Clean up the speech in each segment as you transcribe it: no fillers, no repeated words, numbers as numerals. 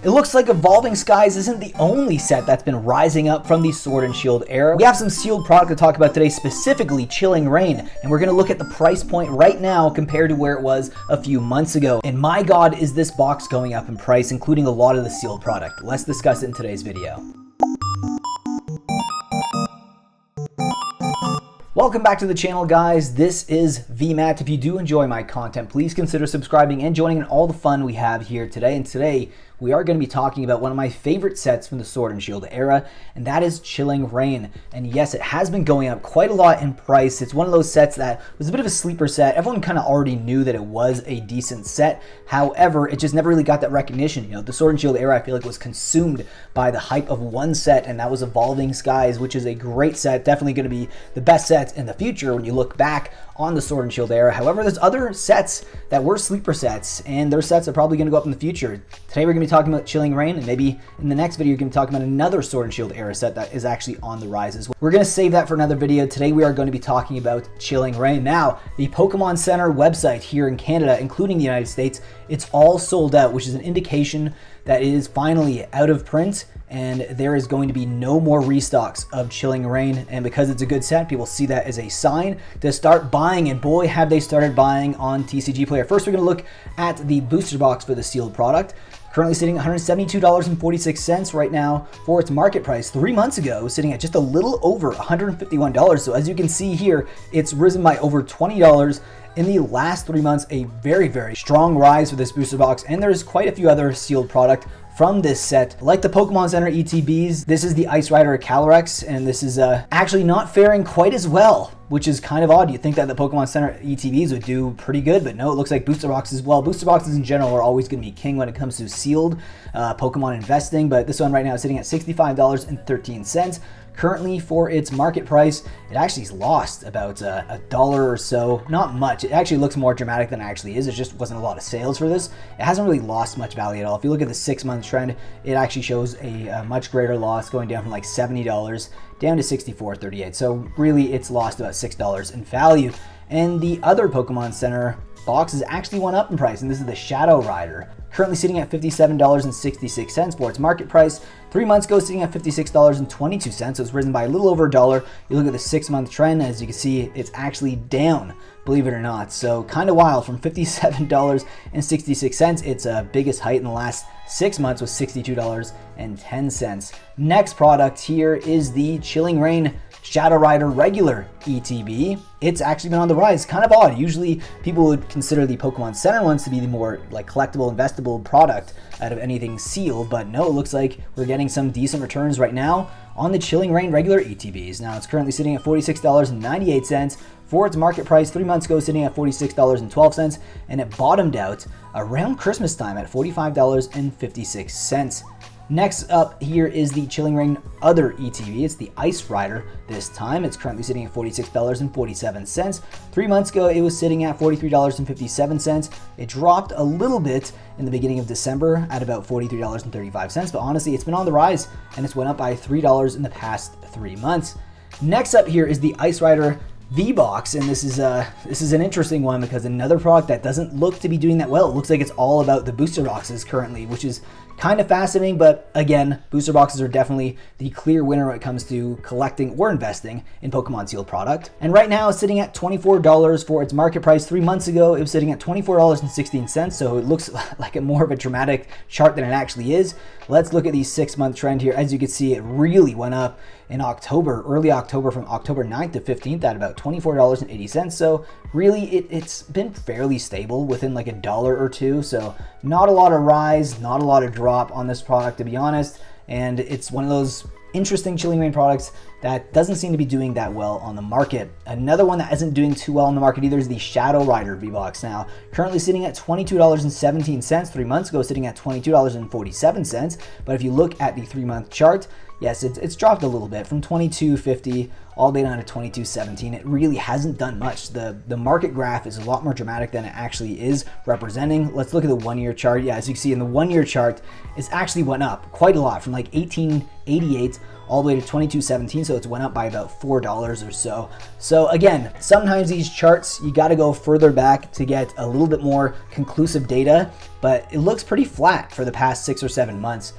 It looks like Evolving Skies isn't the only set that's been rising up from the Sword and Shield era. We have some sealed product to talk about today, specifically Chilling Reign, and we're going to look at the price point right now compared to where it was a few months ago. And my god, is this box going up in price, including a lot of the sealed product. Let's discuss it in today's video. Welcome back to the channel, guys. This is Vmax. If you do enjoy my content, please consider subscribing and joining in all the fun we have here today. And today, we are going to be talking about one of my favorite sets from the Sword and Shield era, and that is Chilling Reign. And yes, it has been going up quite a lot in price. It's one of those sets that was a bit of a sleeper set. Everyone kind of already knew that it was a decent set. However, it just never really got that recognition. You know, the Sword and Shield era, I feel like, was consumed by the hype of one set, and that was Evolving Skies, which is a great set. Definitely going to be the best set in the future when you look back on the Sword and Shield era. However, there's other sets that were sleeper sets, and their sets are probably going to go up in the future. Today, we're going to be talking about Chilling Reign, and maybe in the next video, you're going to be talking about another Sword and Shield era set that is actually on the rise as well. We're going to save that for another video. Today, we are going to be talking about Chilling Reign. Now, the Pokémon Center website here in Canada, including the United States, it's all sold out, which is an indication that it is finally out of print, and there is going to be no more restocks of Chilling Reign. And because it's a good set, people see that as a sign to start buying, and boy, have they started buying on TCG Player. First, we're going to look at the booster box for the sealed product. Currently sitting at $172.46 right now for its market price. 3 months ago, it was sitting at just a little over $151. So as you can see here, it's risen by over $20 in the last 3 months. A very, very strong rise for this booster box. And there's quite a few other sealed product from this set, like the Pokémon Center ETBs. This is the Ice Rider Calyrex, and this is actually not faring quite as well, which is kind of odd. You'd think that the Pokémon Center ETBs would do pretty good, but no, it looks like booster boxes, well, booster boxes in general are always going to be king when it comes to sealed Pokemon investing, but this one right now is sitting at $65.13. Currently, for its market price, it actually has lost about a dollar or so. Not much. It actually looks more dramatic than it actually is. There just wasn't a lot of sales for this. It hasn't really lost much value at all. If you look at the 6-month trend, it actually shows a much greater loss, going down from like $70 down to $64.38. So really, it's lost about $6 in value. And the other Pokemon Center box has actually went up in price, and this is the Shadow Rider. Currently sitting at $57.66 for its market price. 3 months ago, sitting at $56.22, so it's risen by a little over a dollar. You look at the 6-month trend, as you can see, it's actually down, believe it or not. So kind of wild. From $57.66, its biggest height in the last 6 months was $62.10. Next product here is the Chilling Reign Shadow Rider regular ETB. It's actually been on the rise. Kind of odd. Usually people would consider the Pokemon Center ones to be the more like collectible, investable product out of anything sealed, but no, it looks like we're getting some decent returns right now on the Chilling Reign regular ETBs. Now it's currently sitting at $46.98 for its market price. 3 months ago, sitting at $46.12, and it bottomed out around Christmas time at $45.56. Next up here is the Chilling Reign other ETB. It's the Ice Rider this time. It's currently sitting at $46.47. 3 months ago, it was sitting at $43.57. It dropped a little bit in the beginning of December at about $43.35, but honestly, it's been on the rise, and it's went up by $3 in the past 3 months. Next up here is the Ice Rider V-Box, and this is an interesting one because another product that doesn't look to be doing that well. It looks like it's all about the booster boxes currently, which is kind of fascinating, but again, booster boxes are definitely the clear winner when it comes to collecting or investing in Pokemon sealed product. And right now, it's sitting at $24 for its market price. 3 months ago, it was sitting at $24.16, so it looks like a more of a dramatic chart than it actually is. Let's look at the 6-month trend here. As you can see, it really went up in October, early October, from October 9th to 15th at about $24.80. So really, it's been fairly stable within like a dollar or two. So not a lot of rise, not a lot of drop on this product, to be honest. And it's one of those interesting Chilling Reign products that doesn't seem to be doing that well on the market. Another one that isn't doing too well on the market either is the Shadow Rider V-Box. Now, currently sitting at $22.17. 3 months ago, sitting at $22.47. But if you look at the 3-month chart, yes, it's dropped a little bit from 2250 all the way down to 2217. It really hasn't done much. The market graph is a lot more dramatic than it actually is representing. Let's look at the 1 year chart. Yeah, as you can see in the 1 year chart, it's actually went up quite a lot from like 1888 all the way to 2217, so it's went up by about $4 or so. So again, sometimes these charts, you got to go further back to get a little bit more conclusive data, but it looks pretty flat for the past 6 or 7 months.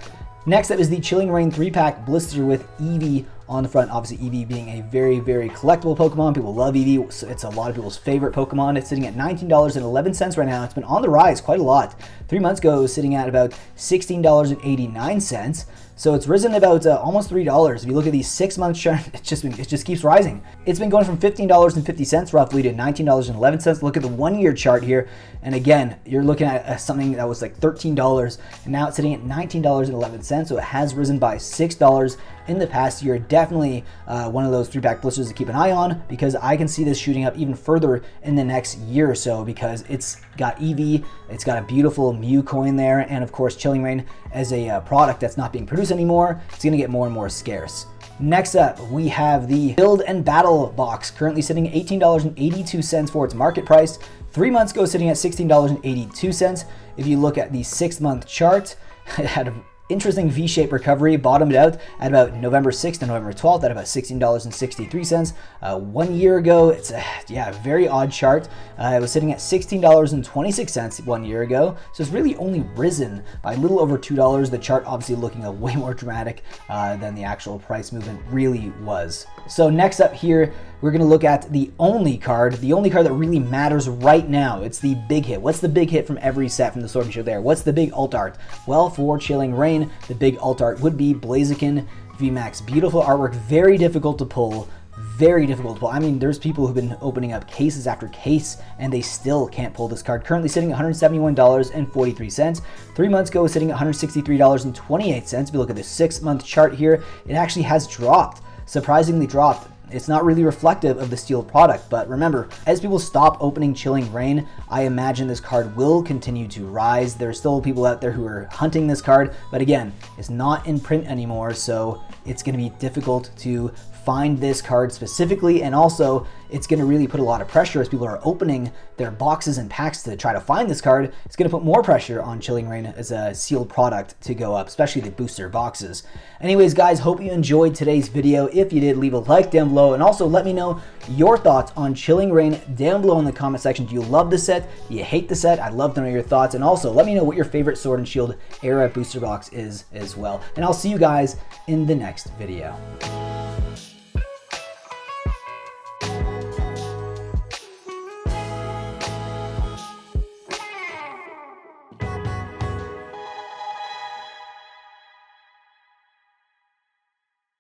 Next up is the Chilling Reign 3-pack blister with Eevee on the front. Obviously, Eevee being a very, very collectible Pokemon. People love Eevee. So it's a lot of people's favorite Pokemon. It's sitting at $19.11 right now. It's been on the rise quite a lot. 3 months ago, it was sitting at about $16.89. So it's risen about almost $3. If you look at these 6 months chart, it just keeps rising. It's been going from $15.50 roughly to $19.11. Look at the 1 year chart here, and again, you're looking at something that was like $13, and now it's sitting at $19.11. So it has risen by $6 in the past year. Definitely one of those 3-pack blisters to keep an eye on, because I can see this shooting up even further in the next year or so, because it's got Eevee, it's got a beautiful Mew coin there, and of course Chilling Reign as a product that's not being produced anymore. It's going to get more and more scarce. Next up, we have the Build and Battle box, currently sitting at $18.82 for its market price. 3 months ago, sitting at $16.82. If you look at the 6-month chart, it had a interesting V-shaped recovery, bottomed out at about November 6th to November 12th at about $16.63. 1 year ago, it's a very odd chart. It was sitting at $16.26 1 year ago, so it's really only risen by a little over $2. The chart obviously looking way more dramatic than the actual price movement really was. So next up here, we're going to look at the only card that really matters right now. It's the big hit. What's the big hit from every set from the Sword and Shield there? What's the big alt art? Well, for Chilling Reign, the big alt art would be Blaziken Vmax. Beautiful artwork, very difficult to pull. Very difficult to pull. I mean, there's people who've been opening up cases after case and they still can't pull this card. Currently sitting at $171.43. 3 months ago, sitting at $163.28. If you look at the 6-month chart here, it actually has dropped. Surprisingly dropped. It's not really reflective of the steel product, but remember, as people stop opening Chilling Reign, I imagine this card will continue to rise. There are still people out there who are hunting this card, but again, it's not in print anymore, so it's going to be difficult to find this card specifically, and also it's going to really put a lot of pressure as people are opening their boxes and packs to try to find this card. It's going to put more pressure on Chilling Reign as a sealed product to go up, especially the booster boxes. Anyways, guys, hope you enjoyed today's video. If you did, leave a like down below, and also let me know your thoughts on Chilling Reign down below in the comment section. Do you love the set? Do you hate the set? I'd love to know your thoughts, and also let me know what your favorite Sword and Shield era booster box is as well. And I'll see you guys in the next video.